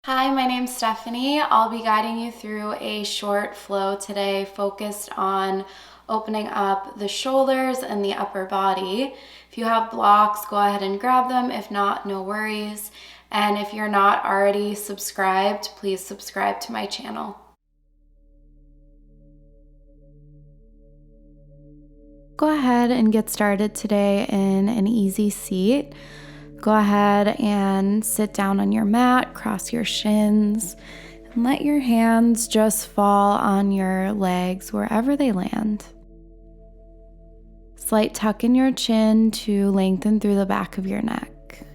Hi, my name's Stephanie. I'll be guiding you through a short flow today focused on opening up the shoulders and the upper body. If you have blocks, go ahead and grab them. If not, no worries. And if you're not already subscribed, please subscribe to my channel. Go ahead and get started today in an easy seat. Go ahead and sit down on your mat, cross your shins, and let your hands just fall on your legs wherever they land. Slight tuck in your chin to lengthen through the back of your neck.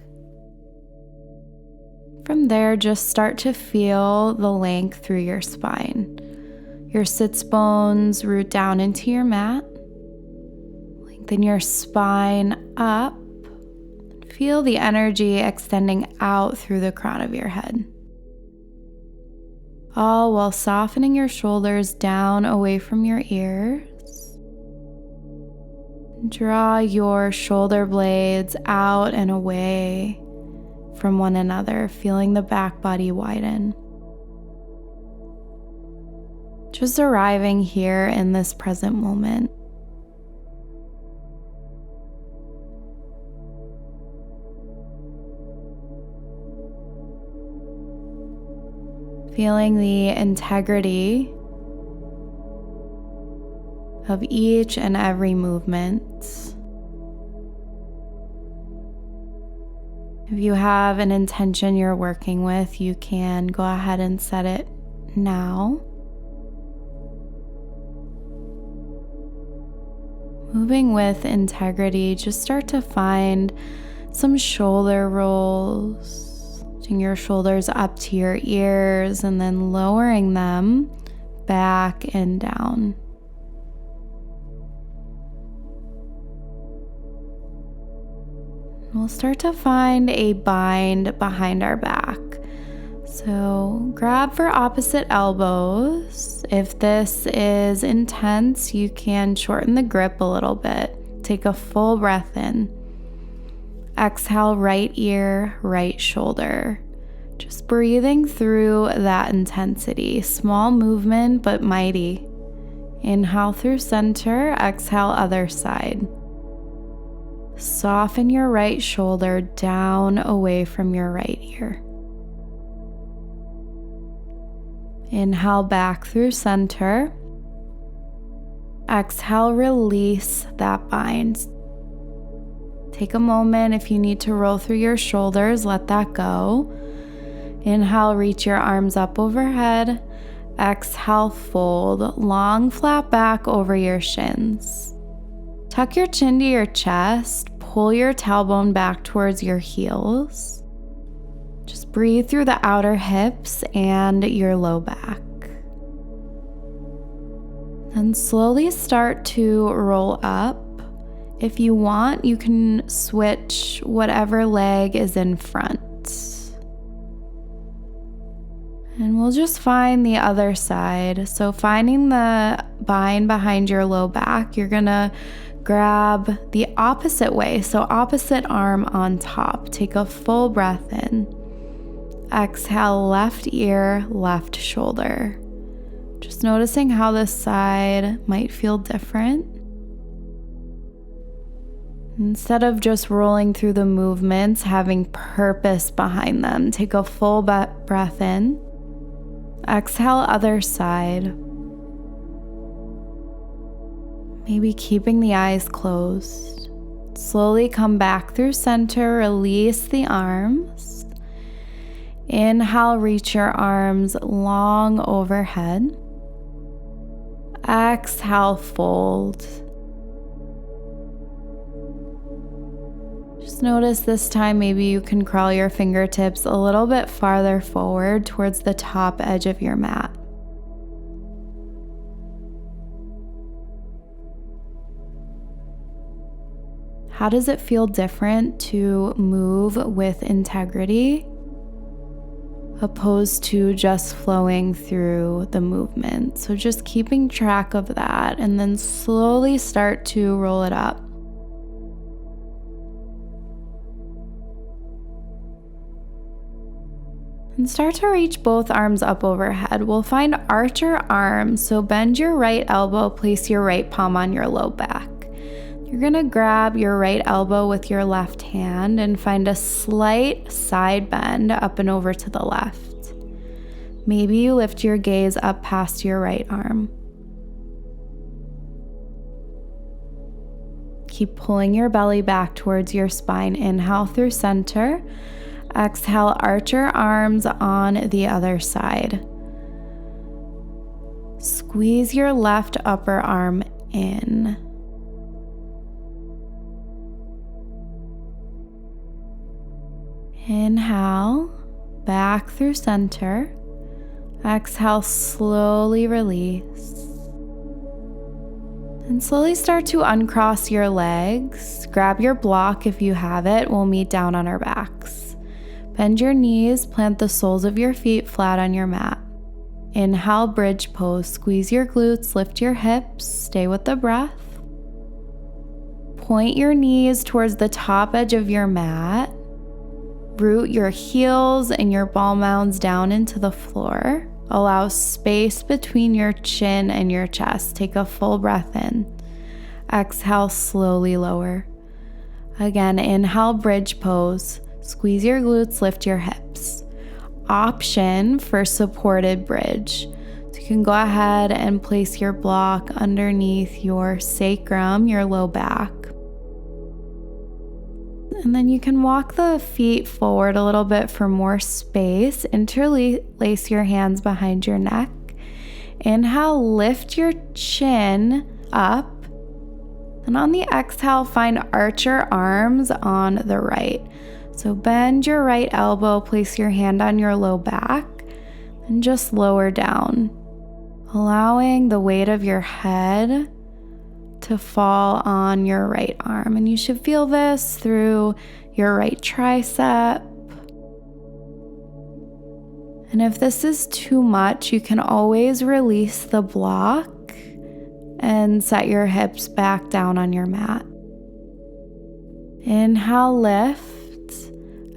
From there, just start to feel the length through your spine. Your sits bones root down into your mat. Lengthen your spine up. Feel the energy extending out through the crown of your head. All while softening your shoulders down away from your ears. Draw your shoulder blades out and away from one another, feeling the back body widen. Just arriving here in this present moment. Feeling the integrity of each and every movement. If you have an intention you're working with, you can go ahead and set it now. Moving with integrity, just start to find some shoulder rolls. Your shoulders up to your ears and then lowering them back and down. We'll start to find a bind behind our back. So grab for opposite elbows. If this is intense, you can shorten the grip a little bit. Take a full breath in. Exhale, right ear, right shoulder. Just breathing through that intensity. Small movement, but mighty. Inhale through center, exhale other side. Soften your right shoulder down away from your right ear. Inhale back through center. Exhale, release that bind. Take a moment. If you need to roll through your shoulders, let that go. Inhale, reach your arms up overhead. Exhale, fold. Long flat back over your shins. Tuck your chin to your chest. Pull your tailbone back towards your heels. Just breathe through the outer hips and your low back. Then slowly start to roll up. If you want, you can switch whatever leg is in front. And we'll just find the other side. So finding the bind behind your low back, you're gonna grab the opposite way. So opposite arm on top. Take a full breath in. Exhale, left ear, left shoulder. Just noticing how this side might feel different. Instead of just rolling through the movements, having purpose behind them, take a full breath in. Exhale, other side. Maybe keeping the eyes closed. Slowly come back through center, release the arms. Inhale, reach your arms long overhead. Exhale, fold. Just notice this time maybe you can crawl your fingertips a little bit farther forward towards the top edge of your mat. How does it feel different to move with integrity opposed to just flowing through the movement? So just keeping track of that and then slowly start to roll it up. And start to reach both arms up overhead. We'll find archer arms, so bend your right elbow, place your right palm on your low back. You're gonna grab your right elbow with your left hand and find a slight side bend up and over to the left. Maybe you lift your gaze up past your right arm. Keep pulling your belly back towards your spine. Inhale through center. Exhale, arch your arms on the other side. Squeeze your left upper arm in. Inhale, back through center. Exhale, slowly release. And slowly start to uncross your legs. Grab your block if you have it. We'll meet down on our backs. Bend your knees, plant the soles of your feet flat on your mat. Inhale, bridge pose. Squeeze your glutes, lift your hips, stay with the breath. Point your knees towards the top edge of your mat. Root your heels and your ball mounds down into the floor. Allow space between your chin and your chest. Take a full breath in. Exhale, slowly lower. Again, inhale, bridge pose. Squeeze your glutes, lift your hips. Option for supported bridge. So you can go ahead and place your block underneath your sacrum, your low back. And then you can walk the feet forward a little bit for more space. Interlace your hands behind your neck. Inhale, lift your chin up. And on the exhale, find archer arms on the right. So bend your right elbow, place your hand on your low back, and just lower down, allowing the weight of your head to fall on your right arm. And you should feel this through your right tricep. And if this is too much, you can always release the block and set your hips back down on your mat. Inhale, lift.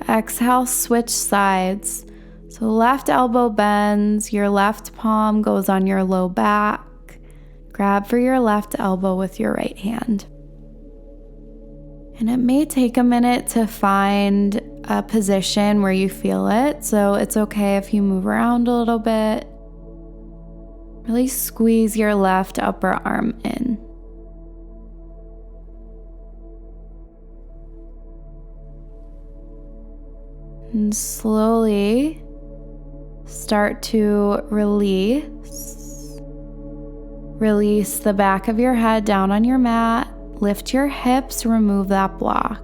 Exhale, switch sides. So left elbow bends, your left palm goes on your low back. Grab for your left elbow with your right hand. And it may take a minute to find a position where you feel it, so it's okay if you move around a little bit. Really squeeze your left upper arm in. And slowly start to release. Release the back of your head down on your mat. Lift your hips, remove that block.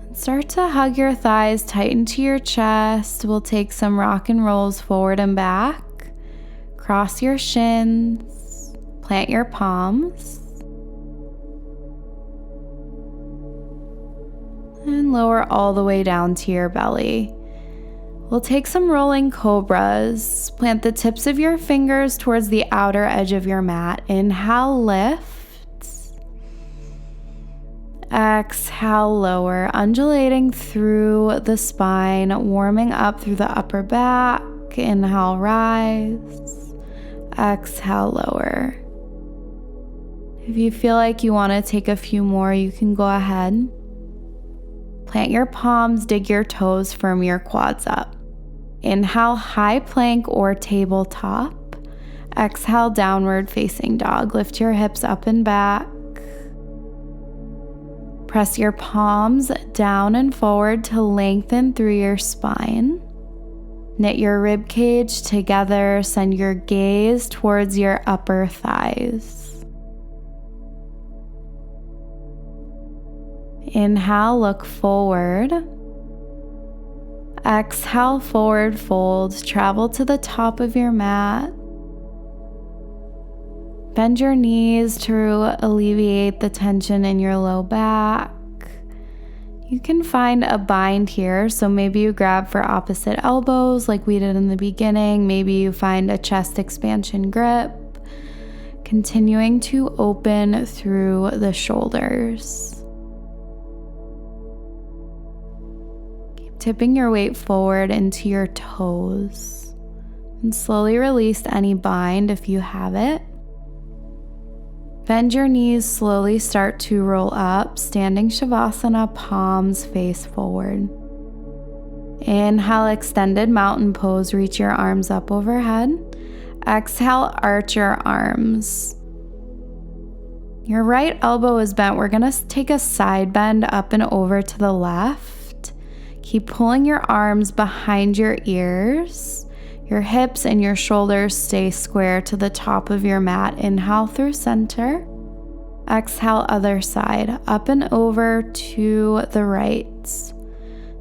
And start to hug your thighs tight into your chest. We'll take some rock and rolls forward and back. Cross your shins. Plant your palms. And lower all the way down to your belly. We'll take some rolling cobras. Plant the tips of your fingers towards the outer edge of your mat. Inhale, lift. Exhale, lower. Undulating through the spine, warming up through the upper back. Inhale, rise. Exhale, lower. If you feel like you want to take a few more, you can go ahead. Plant your palms, dig your toes, firm your quads up. Inhale, high plank or tabletop. Exhale, downward facing dog. Lift your hips up and back. Press your palms down and forward to lengthen through your spine. Knit your rib cage together. Send your gaze towards your upper thighs. Inhale, look forward. Exhale, forward fold. Travel to the top of your mat. Bend your knees to alleviate the tension in your low back. You can find a bind here, so maybe you grab for opposite elbows like we did in the beginning. Maybe you find a chest expansion grip. Continuing to open through the shoulders. tipping your weight forward into your toes. And slowly release any bind if you have it. Bend your knees, slowly start to roll up, standing Shavasana, palms face forward. Inhale, extended mountain pose, reach your arms up overhead. Exhale, arch your arms. Your right elbow is bent. We're gonna take a side bend up and over to the left. Keep pulling your arms behind your ears. Your hips and your shoulders stay square to the top of your mat. Inhale through center. Exhale, other side, up and over to the right.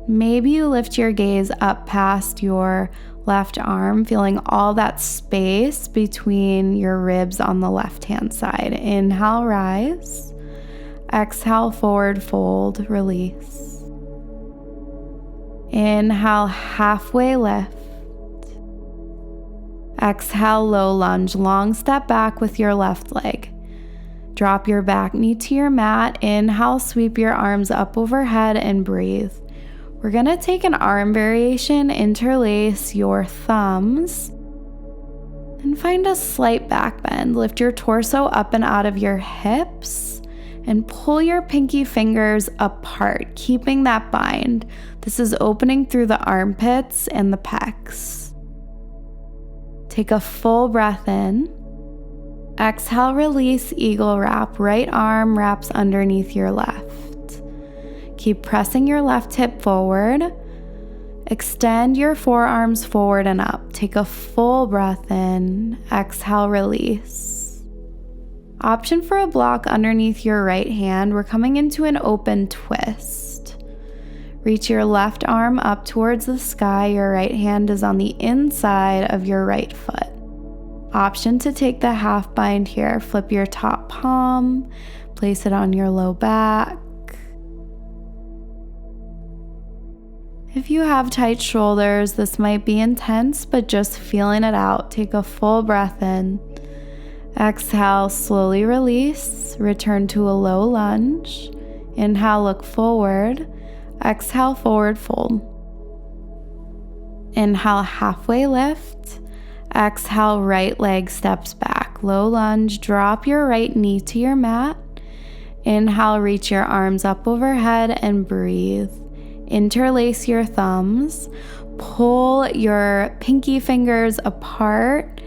Maybe you lift your gaze up past your left arm, feeling all that space between your ribs on the left-hand side. Inhale, rise. Exhale, forward fold, release. Inhale, halfway lift. Exhale, low lunge, long step back with your left leg. Drop your back knee to your mat. Inhale, sweep your arms up overhead and breathe. We're gonna take an arm variation, interlace your thumbs, and find a slight back bend. Lift your torso up and out of your hips and pull your pinky fingers apart, keeping that bind. This is opening through the armpits and the pecs. Take a full breath in. Exhale, release, eagle wrap. Right arm wraps underneath your left. Keep pressing your left hip forward. Extend your forearms forward and up. Take a full breath in. Exhale, release. Option for a block underneath your right hand. We're coming into an open twist. Reach your left arm up towards the sky. Your right hand is on the inside of your right foot. Option to take the half bind here. Flip your top palm, place it on your low back. If you have tight shoulders, this might be intense, but just feeling it out. Take a full breath in. Exhale, slowly release. Return to a low lunge. Inhale, look forward. Exhale, forward fold. Inhale, halfway lift. Exhale, right leg steps back. Low lunge, drop your right knee to your mat. Inhale, reach your arms up overhead and breathe. Interlace your thumbs. Pull your pinky fingers apart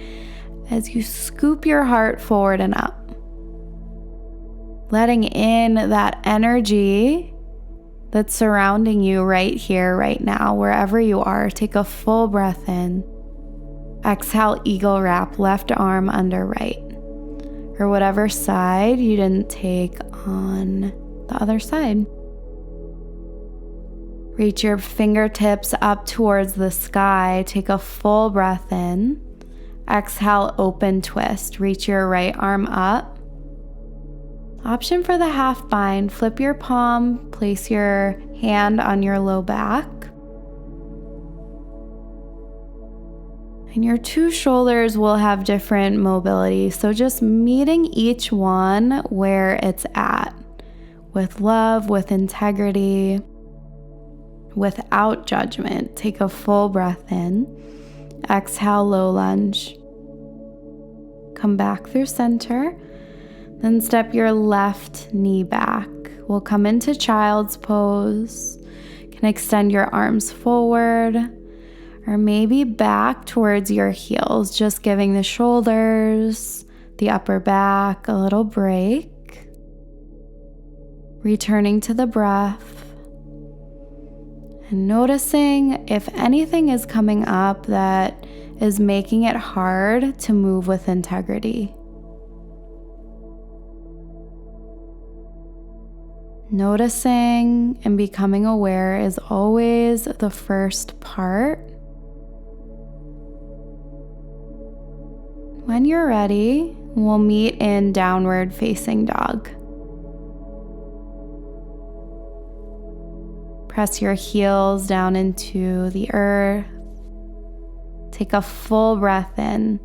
as you scoop your heart forward and up. Letting in that energy that's surrounding you right here, right now, wherever you are. Take a full breath in. Exhale, eagle wrap, left arm under right. Or whatever side you didn't take on the other side. Reach your fingertips up towards the sky. Take a full breath in. Exhale, open twist. Reach your right arm up. Option for the half bind. Flip your palm, place your hand on your low back. And your two shoulders will have different mobility, so just meeting each one where it's at, with love, with integrity, without judgment. Take a full breath in. Exhale, low lunge. Come back through center. Then step your left knee back. We'll come into child's pose. You can extend your arms forward or maybe back towards your heels, just giving the shoulders, the upper back a little break. Returning to the breath and noticing if anything is coming up that is making it hard to move with integrity. Noticing and becoming aware is always the first part. When you're ready, we'll meet in downward facing dog. Press your heels down into the earth. Take a full breath in.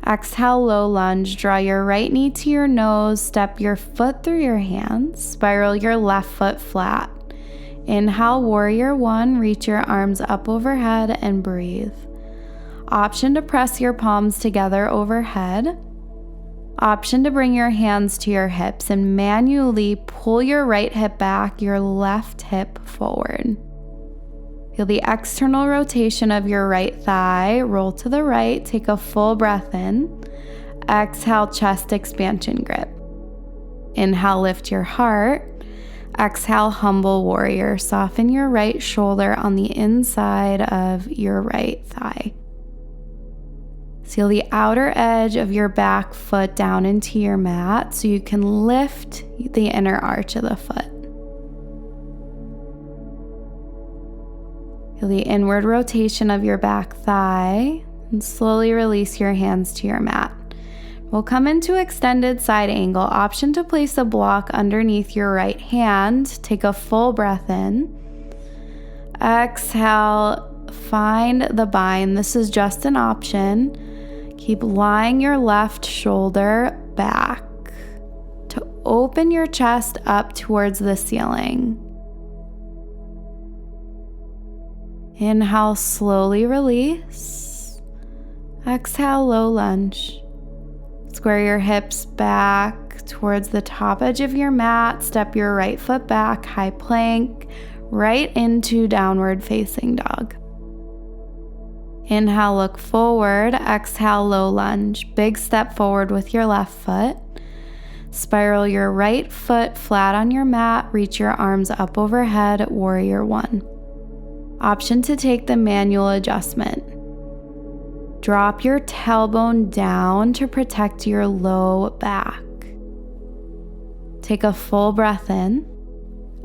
Exhale, low lunge. Draw your right knee to your nose. Step your foot through your hands. Spiral your left foot flat. Inhale, warrior one, reach your arms up overhead and breathe. Option to press your palms together overhead. Option to bring your hands to your hips and manually pull your right hip back, your left hip forward. Feel the external rotation of your right thigh. Roll to the right, take a full breath in. Exhale, chest expansion grip. Inhale, lift your heart. Exhale, humble warrior. Soften your right shoulder on the inside of your right thigh. Seal the outer edge of your back foot down into your mat so you can lift the inner arch of the foot. Feel the inward rotation of your back thigh and slowly release your hands to your mat. We'll come into extended side angle. Option to place a block underneath your right hand. Take a full breath in. Exhale, find the bind. This is just an option. Keep lying your left shoulder back to open your chest up towards the ceiling. Inhale, slowly release. Exhale, low lunge. Square your hips back towards the top edge of your mat. Step your right foot back, high plank, right into downward facing dog. Inhale, look forward. Exhale, low lunge. Big step forward with your left foot. Spiral your right foot flat on your mat. Reach your arms up overhead, warrior one. Option to take the manual adjustment. Drop your tailbone down to protect your low back. Take a full breath in.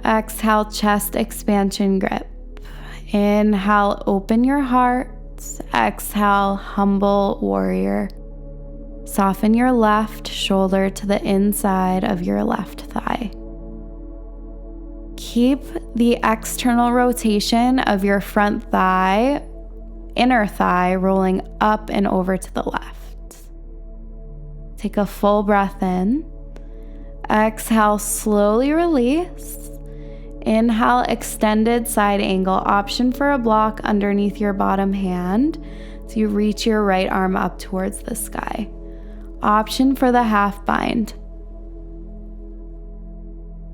Exhale, chest expansion grip. Inhale, open your heart. Exhale, humble warrior. Soften your left shoulder to the inside of your left thigh. Keep the external rotation of your front thigh, inner thigh, rolling up and over to the left. Take a full breath in. Exhale, slowly release. Inhale, extended side angle. Option for a block underneath your bottom hand so you reach your right arm up towards the sky. Option for the half bind.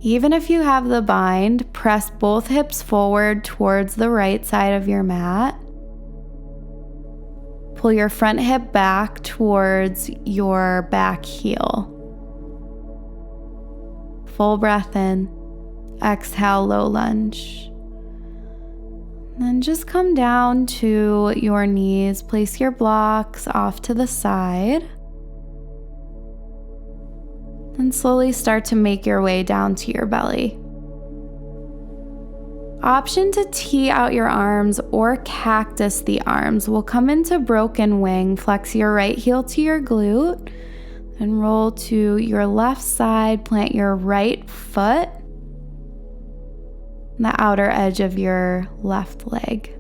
Even if you have the bind, press both hips forward towards the right side of your mat. Pull your front hip back towards your back heel. Full breath in. Exhale, low lunge. Then just come down to your knees. Place your blocks off to the side. And slowly start to make your way down to your belly. Option to tee out your arms or cactus the arms. We'll come into broken wing. Flex your right heel to your glute. And roll to your left side. Plant your right foot the outer edge of your left leg.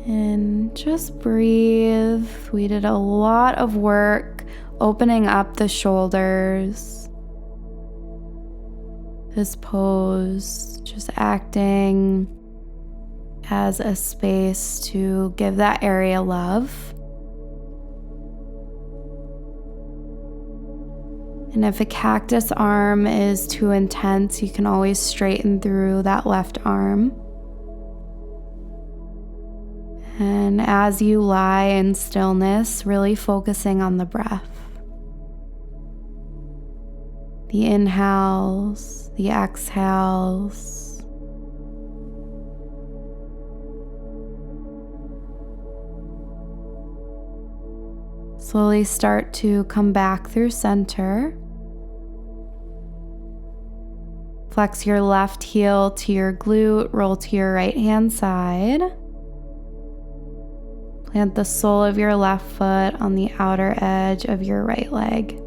And just breathe. We did a lot of work opening up the shoulders. This pose, just acting as a space to give that area love. And if a cactus arm is too intense, you can always straighten through that left arm. And as you lie in stillness, really focusing on the breath. The inhales, the exhales. Slowly start to come back through center. Flex your left heel to your glute, roll to your right hand side. Plant the sole of your left foot on the outer edge of your right leg.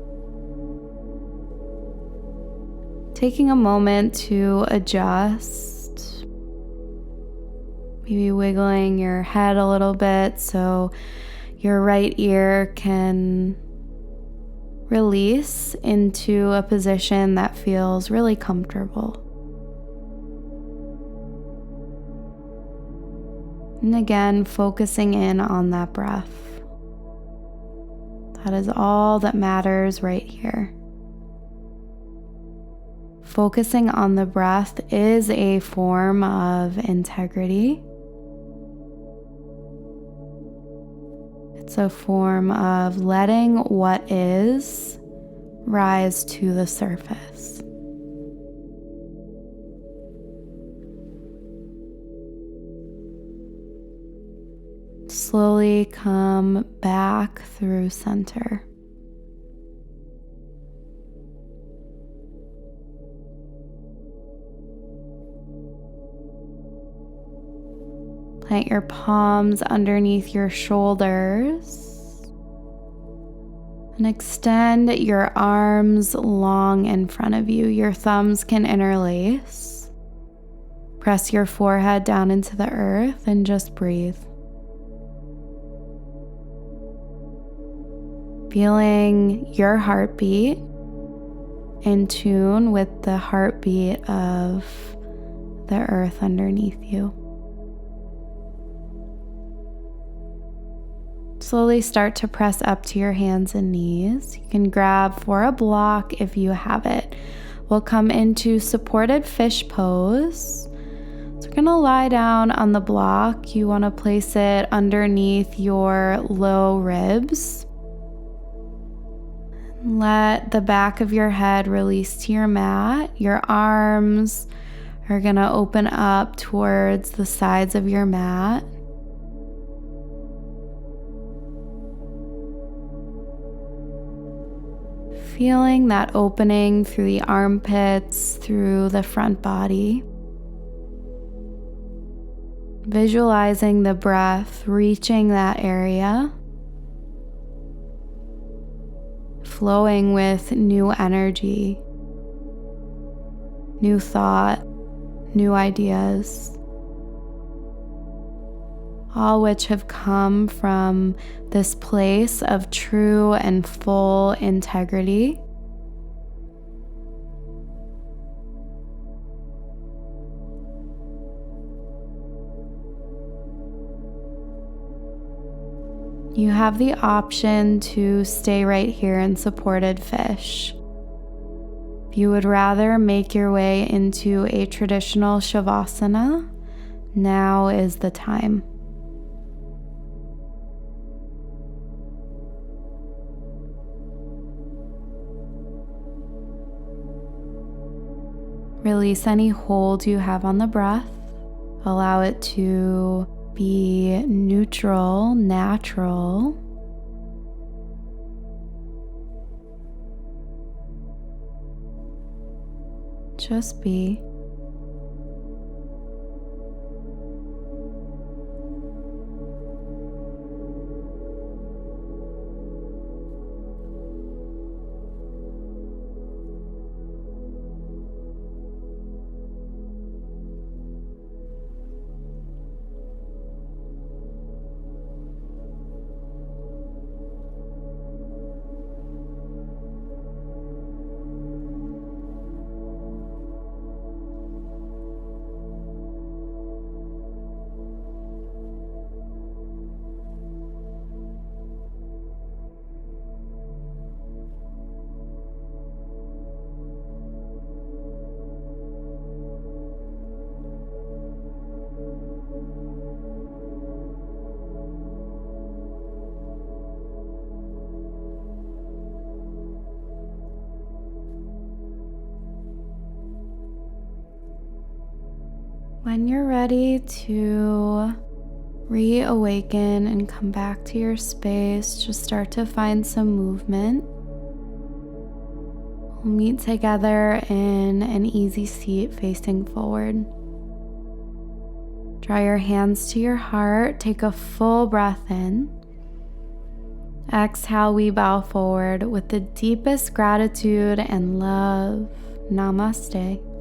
Taking a moment to adjust. Maybe wiggling your head a little bit so your right ear can Release into a position that feels really comfortable. And again, focusing in on that breath. That is all that matters right here. Focusing on the breath is a form of integrity. It's a form of letting what is rise to the surface. Slowly come back through center. Plant your palms underneath your shoulders and extend your arms long in front of you. Your thumbs can interlace. Press your forehead down into the earth and just breathe. Feeling your heartbeat in tune with the heartbeat of the earth underneath you. Slowly start to press up to your hands and knees. You can grab for a block if you have it. We'll come into supported fish pose. So we're going to lie down on the block. You want to place it underneath your low ribs. Let the back of your head release to your mat. Your arms are going to open up towards the sides of your mat. Feeling that opening through the armpits, through the front body. Visualizing the breath reaching that area. Flowing with new energy, new thought, new ideas, all which have come from this place of true and full integrity. You have the option to stay right here in supported fish. If you would rather make your way into a traditional Shavasana, now is the time. Release any hold you have on the breath. Allow it to be neutral, natural. Just be. When you're ready to reawaken and come back to your space, just start to find some movement. We'll meet together in an easy seat facing forward. Draw your hands to your heart. Take a full breath in. Exhale, we bow forward with the deepest gratitude and love. Namaste.